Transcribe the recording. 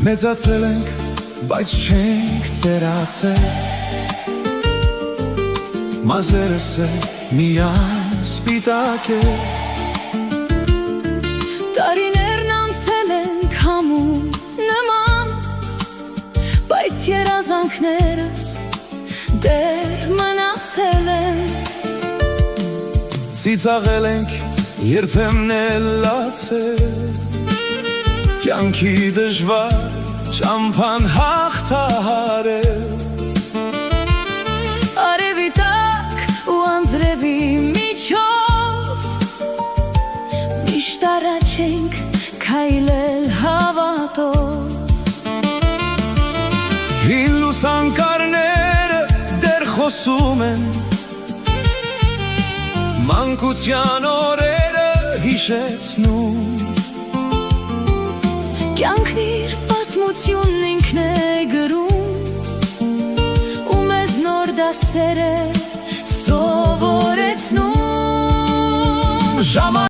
Մեծացել ենք, բայց չենք ծերացել, մազերս է միայն սպիտակ է։ Տարիներն անցել ենք համում նման, բայց երազանքներս դեռ մնացել են։ Ծիծաղել ենք, երբեմն էլ լացել, կյանքի դժվար ճամփան հաղթահարել։ Արևի տակ ու անձրևի միջով միշտ առաջ ենք քայլել հավատով։ Հին լուսանկարները դեռ խոսում են, մանկության օրերը հիշեցնում։ Կյանքն իր պատմությունն ինքն է գրում, ու մեզ նոր դասեր է սովորեցնում։